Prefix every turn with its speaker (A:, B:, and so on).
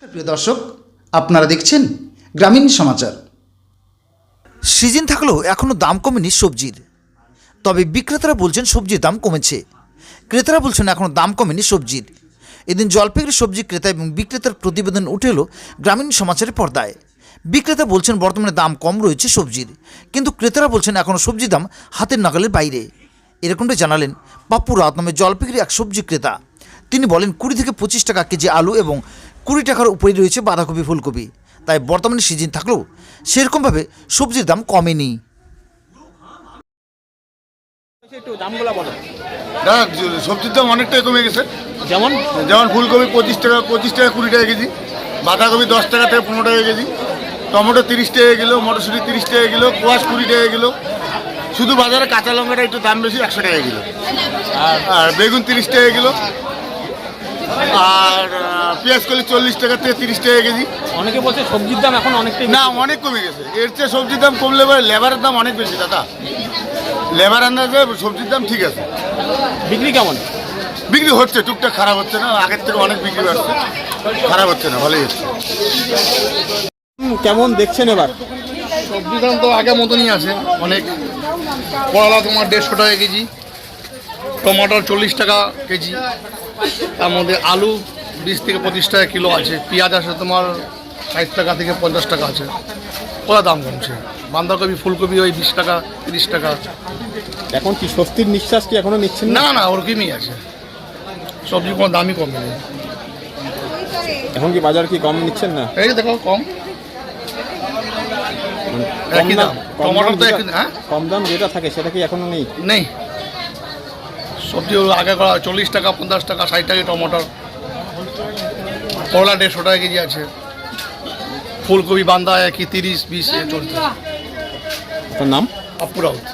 A: প্রিয় দর্শক, আপনারা দেখছেন গ্রামীণ সমাচার। সিজন থাকলেও এখনও দাম কমেনি সবজির, তবে বিক্রেতারা বলছেন সবজির দাম কমেছে। ক্রেতারা বলছেন এখনও দাম কমেনি সবজির। এদিন জলপাইগুড়ি সবজি ক্রেতা এবং বিক্রেতার প্রতিবেদন উঠে এলো গ্রামীণ সমাচারের পর্দায়। বিক্রেতা বলছেন বর্তমানে দাম কম রয়েছে সবজির, কিন্তু ক্রেতারা বলছেন এখনও সবজির দাম হাতের নাগালের বাইরে। এরকমটাই জানালেন পাপ্পু রাত নামে জলপাইগুড়ি এক সবজি ক্রেতা। তিনি বলেন 20 থেকে 25 টাকা কেজি আলু এবং 20 টাকার উপরে রয়েছে বাঁধাকপি, ফুলকপি। তাই বর্তমানে সিজন থাকলেও সেরকমভাবে সবজির দাম কমেনি।
B: সবজির দাম অনেকটাই কমে গেছে। যেমন ফুলকপি 25 টাকা 20 টাকা কেজি, বাঁধাকপি 10 টাকা থেকে 15 টাকা কেজি, টমেটো 30 টাকা কিলো, মটরশুঁটি 30 টাকা কিলো, কোয়াশ 20 টাকা কিলো। শুধু বাজারে কাঁচা লঙ্কাটা একটু দাম বেশি, 100 টাকা কিলো। আর বেগুন 30 টাকা কিলো, আর পেঁয়াজ কলি 40 টাকা থেকে 30 টাকা কেজি।
C: অনেকে বলছে সবজির দাম এখন অনেকটাই
B: না, অনেক কমে গেছে। এর চেয়ে সবজির দাম কমলে পরে লেবারের দাম অনেক বেশি দাদা। লেবার আন্দাজে সবজির দাম ঠিক আছে।
C: বিক্রি কেমন?
B: বিক্রি হচ্ছে টুকটাক, খারাপ হচ্ছে না। আগের থেকে অনেক বিক্রি বাড়ছে, খারাপ হচ্ছে না, ভালোই হচ্ছে।
C: কেমন দেখছেন এবার?
B: সবজির দাম তো আগের মতনই আছে। অনেক করলা তোমার 150 টাকা কেজি, টমাটোর 40 টাকা কেজি, তার মধ্যে আলু 20 থেকে 25 টাকা কিলো আছে, পেঁয়াজ আছে তোমার 60 টাকা থেকে 50 টাকা আছে। ওরা দাম কমছে। বাঁধাকপি ফুলকপি ওই 20 টাকা 30 টাকা।
C: এখন কি স্বস্তির নিঃশ্বাস কি এখনো নিচ্ছেন?
B: না, ওরকমই আছে। সবজি কোনো দামই কম নেই।
C: এখন কি বাজার কি কম নিচ্ছেন না?
B: এই দেখো কম, একই দাম। টমেটো তো একই। হ্যাঁ,
C: কম দাম যেটা থাকে সেটা কি এখনো নেই?
B: সবজি আগে করা 40 টাকা 50 টাকা 60 টাকা টমেটোর, করলা 150 টাকা কেজি আছে, ফুলকপি বান্ধা একই 30-20 চলছে।
C: আপনার নাম?
B: পাপ্পু রাউত।